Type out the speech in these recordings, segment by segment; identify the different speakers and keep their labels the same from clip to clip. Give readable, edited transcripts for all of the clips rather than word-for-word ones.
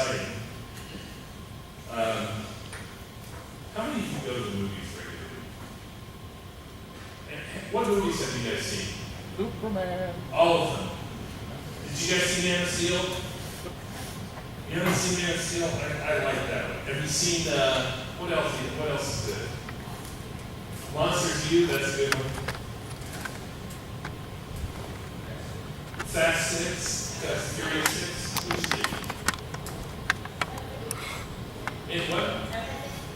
Speaker 1: exciting. How many of you go to the movies regularly? And what movies have you guys seen?
Speaker 2: Superman.
Speaker 1: All of them. Did you guys see Man of Steel? You haven't seen Man of Steel? I like that one. Have you seen, what else is good? Monsters U, that's a good one. Fast 6, Fast Furious 6, which is it? What?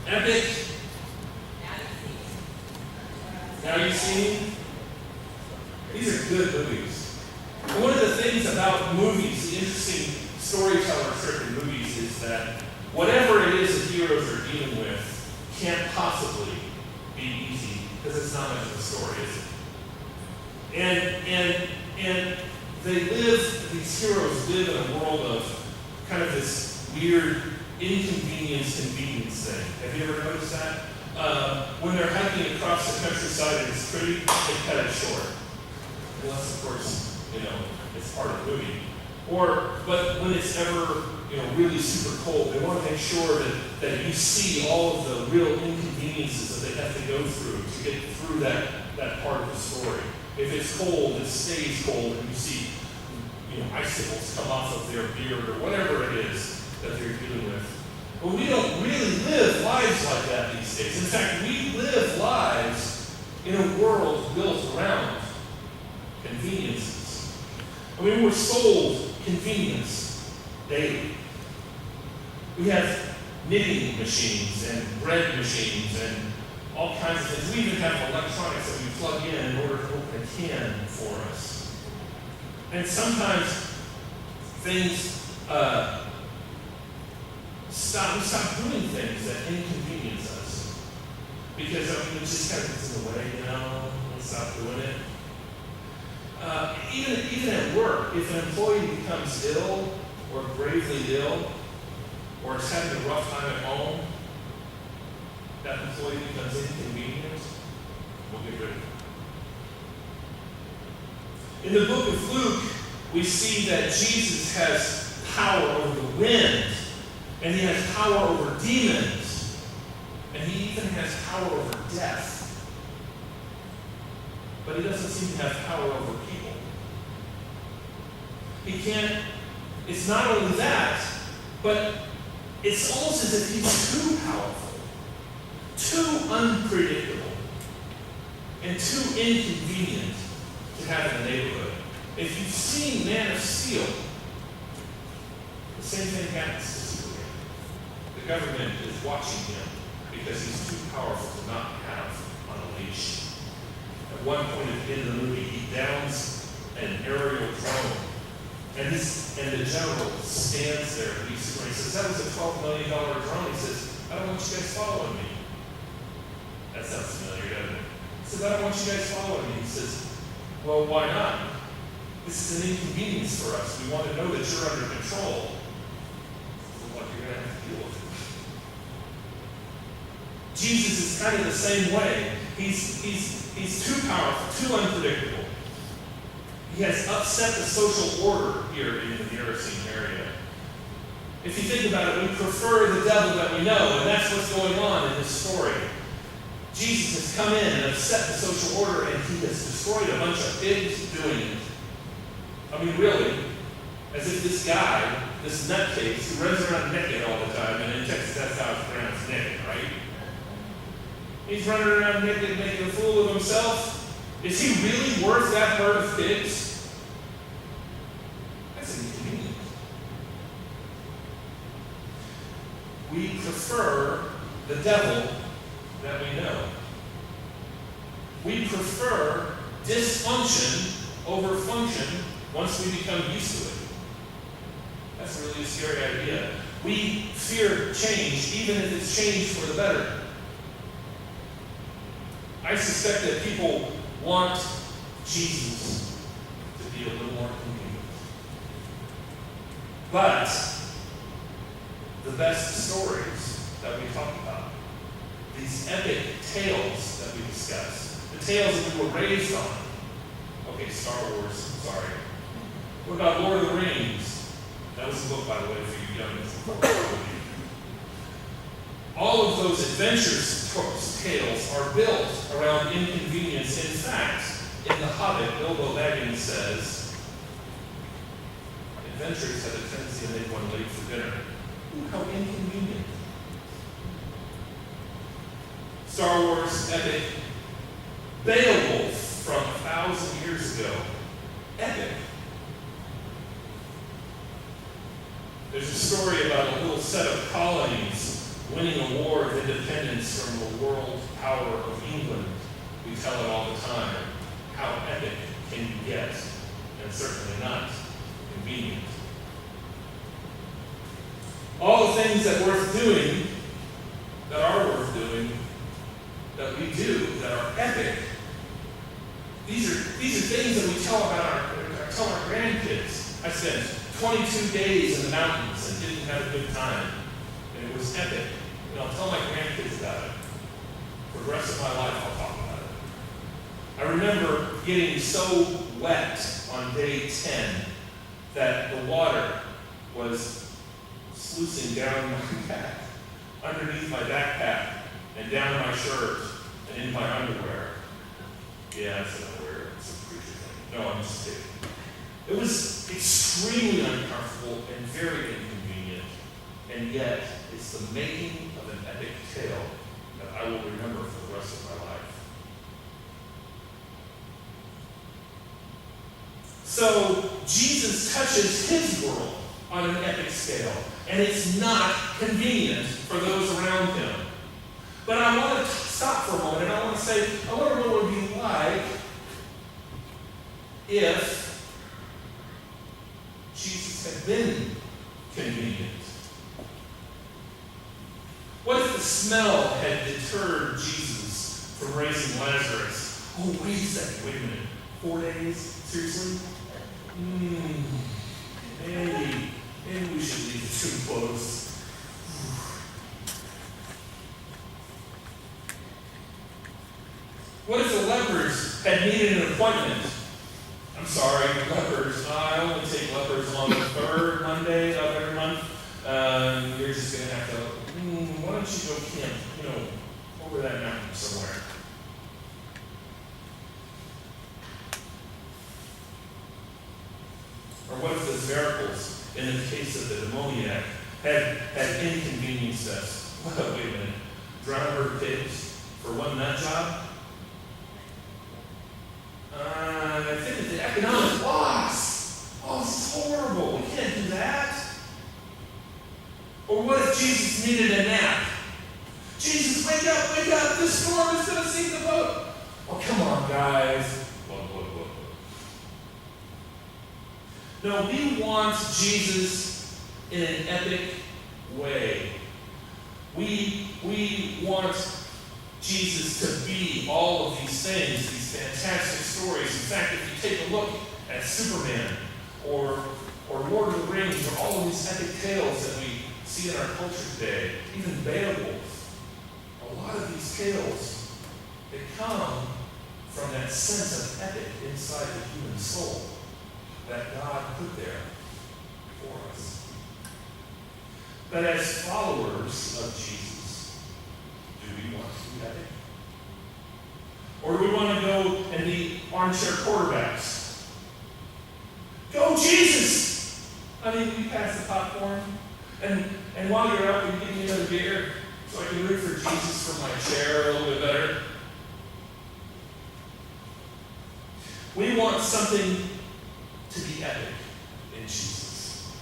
Speaker 1: Epic. Now you've seen? These are good movies. And one of the things about movies, the interesting storyteller of certain movies, is that whatever it is the heroes are dealing with can't possibly be easy, because it's not much of a story, is it? And these heroes live in a world of kind of this weird convenience thing. Have you ever noticed that? When they're hiking across the countryside and it's pretty, they cut it short. Unless, of course, it's part of the movie. But when it's ever, really super cold, they want to make sure that you see all of the real inconveniences that they have to go through to get through that part of the story. If it's cold, it stays cold, and you see, icicles come off of their beard or whatever it is that they're dealing with. But we don't really live lives like that these days. In fact, we live lives in a world built around conveniences. We're sold convenience daily. We have knitting machines and bread machines and all kinds of things. We even have electronics that we plug in order to open a can for us. And sometimes things we stop doing things that inconvenience us. Because it just kind of gets in the way, we stop doing it. Even at work, if an employee becomes ill or gravely ill or is having a rough time at home, that employee becomes inconvenient, we'll get rid of it. In the book of Luke, we see that Jesus has power over the wind, and he has power over demons, and he even has power over death. But he doesn't seem to have power over people. It's not only that, but it's almost as if he's too powerful, too unpredictable, and too inconvenient to have in the neighborhood. If you've seen Man of Steel, the same thing happens to Superman. The government is watching him because he's too powerful to not have on a leash. At one point at the end of the movie, he downs an aerial drone, and the general stands there and he says, "That was a $12 million drone." He says, "I don't want you guys following me." That sounds familiar, doesn't it? He says, "I don't want you guys following me." He says, "Well, why not? This is an inconvenience for us. We want to know that you're under control." Looks like you're going to have to deal with it. Jesus is kind of the same way. He's too powerful, too unpredictable. He has upset the social order here in the Gerasene area. If you think about it, we prefer the devil that we know, and that's what's going on in this story. Jesus has come in and upset the social order, and he has destroyed a bunch of pigs doing it. Really, as if this guy, this nutcase, who runs around naked all the time, and in Texas that's how it's pronounced, naked, right? He's running around naked, making a fool of himself. Is he really worth that herd of pigs? That's inconvenient. We prefer the devil that we know. We prefer dysfunction over function once we become used to it. That's really a scary idea. We fear change, even if it's change for the better. I suspect that people want Jesus to be a little more convenient. But the best stories that we talk about, these epic tales that we discuss, the tales that we were raised on. Okay, Star Wars, sorry. What about Lord of the Rings? That was a book, by the way, for you young people. All of those adventures tales are built around inconvenience. In fact, in The Hobbit, Bilbo Baggins says, adventures have a tendency to make one late for dinner. Ooh, how inconvenient. Star Wars epic Beowulf from 1,000 years ago. Epic. There's a story about a little set of colonies winning a war of independence from the world power of England. We tell it all the time. How epic can you get? And certainly not convenient. All the things that are worth doing, that we do, that are epic, these are things that we tell our grandkids. I spent 22 days in the mountains and didn't have a good time. And it was epic. And I'll tell my grandkids about it. For the rest of my life, I'll talk about it. I remember getting so wet on day 10 that the water was sluicing down my back, underneath my backpack, and down my shirt, and in my underwear. Yeah, that's an underwear. It's a creature thing. No, I'm just kidding. It was extremely uncomfortable and very inconvenient, and yet it's the making of an epic tale that I will remember for the rest of my life. So Jesus touches his world on an epic scale, and it's not convenient for those around him. But I want to stop for a moment, and I want to say, I wonder what it would be like if Jesus had been convenient. What if the smell had deterred Jesus from raising Lazarus? Oh, wait a second, wait a minute. 4 days? Seriously? Maybe we should leave the tomb closed. What if the lepers had needed an appointment? I'm sorry, lepers. I only take lepers on the third Monday of every month. You're just going to have to, why don't you go camp, over that mountain somewhere. Or what if those miracles, in the case of the demoniac, had inconvenienced us? Well, wait a minute. Drown her pigs for one nut job? I think that the economic loss. Oh, this is horrible. We can't do that. Or what if Jesus needed a nap? Jesus, wake up, this storm is going to sink the boat. Oh, come on, guys. No, we want Jesus in an epic way. We want Jesus to be all of these things, these fantastic stories. In fact, if you take a look at Superman or Lord of the Rings or all of these epic tales that we see in our culture today, even Beowulf, a lot of these tales, they come from that sense of epic inside the human soul that God put there for us. But as followers of Jesus, do we want to be epic? Or do we want to go and be armchair quarterbacks? Go Jesus! I mean, we pass the popcorn, and while you're up, you give me another beer so I can root for Jesus from my chair a little bit better. We want something to be epic in Jesus.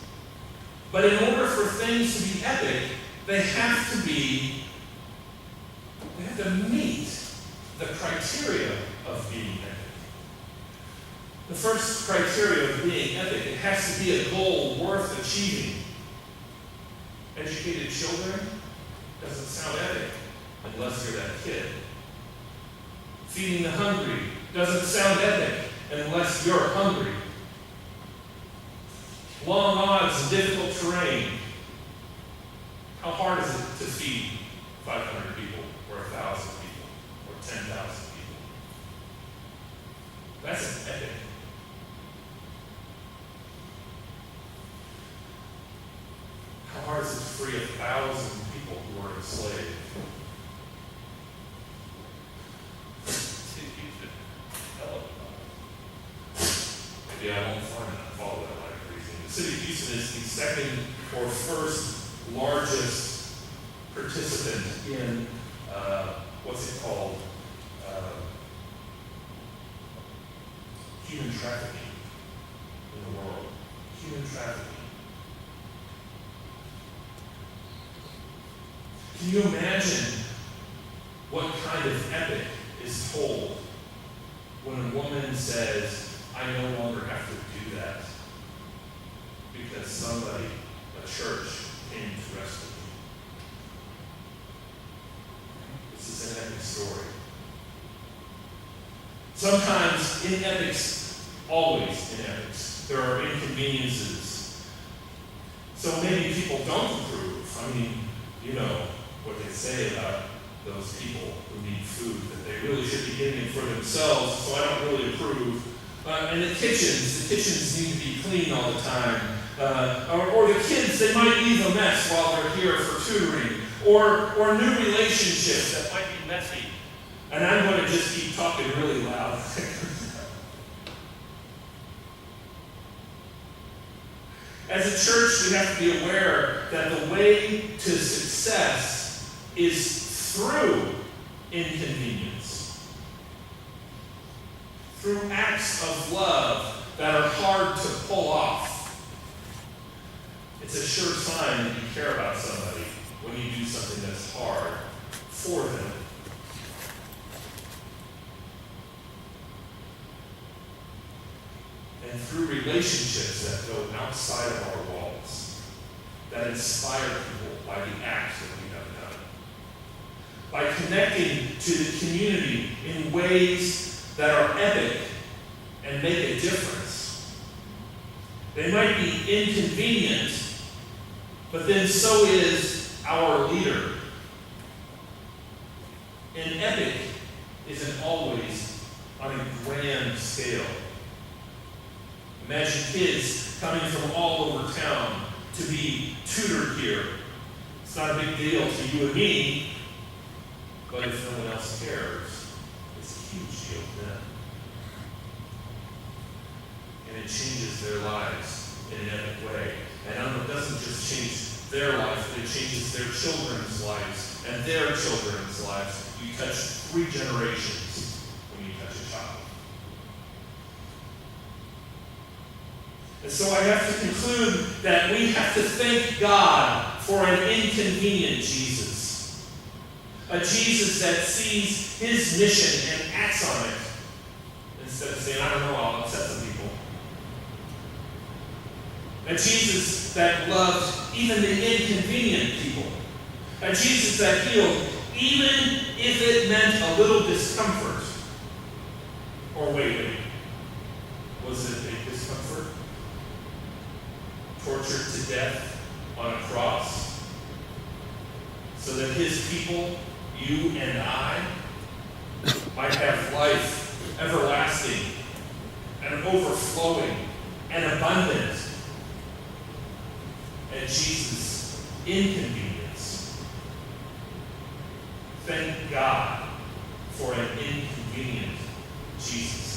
Speaker 1: But in order for things to be epic, they have to meet the criteria of being epic. The first criteria of being epic, it has to be a goal worth achieving. Educated children doesn't sound epic unless you're that kid. Feeding the hungry doesn't sound epic unless you're hungry. Long odds and difficult terrain. How hard is it to feed 500 people, or 1,000 people, or 10,000 people? That's an epic. free 1,000 people who were enslaved. Maybe I won't follow that line of reasoning. The city of Houston is the second or first largest participant in what's it called? Human trafficking in the world. Human trafficking. Can you imagine what kind of epic is told when a woman says, I no longer have to do that because somebody, a church, came to rescue me? This is an epic story. Sometimes in epics, always in epics, there are inconveniences. So maybe people don't approve. I mean, you know what they say about those people who need food, that they really should be getting it for themselves, so I don't really approve. And the kitchens need to be clean all the time. Or the kids, they might leave a mess while they're here for tutoring. Or new relationships that might be messy. And I'm going to just keep talking really loud. As a church, we have to be aware that the way to success is through inconvenience. Through acts of love that are hard to pull off. It's a sure sign that you care about somebody when you do something that's hard for them. And through relationships that go outside of our walls, that inspire people by the acts that we have done. By connecting to the community in ways that are epic and make a difference. They might be inconvenient, but then so is our leader. And epic isn't always on a grand scale. Imagine kids coming from all over town to be tutored here. It's not a big deal to you and me, but if no one else cares, it's a huge deal to them. And it changes their lives in an epic way. And it doesn't just change their life, but it changes their children's lives and their children's lives. You touch 3 generations when you touch a child. And so I have to conclude that we have to thank God for an inconvenient Jesus. A Jesus that sees his mission and acts on it. Instead of saying, I don't know, I'll upset some people. A Jesus that loved even the inconvenient people. A Jesus that healed even if it meant a little discomfort. Or wait. Was it a discomfort? Tortured to death on a cross, so that his people, you and I, might have life everlasting and overflowing and abundant. And Jesus' inconvenience. Thank God for an inconvenient Jesus.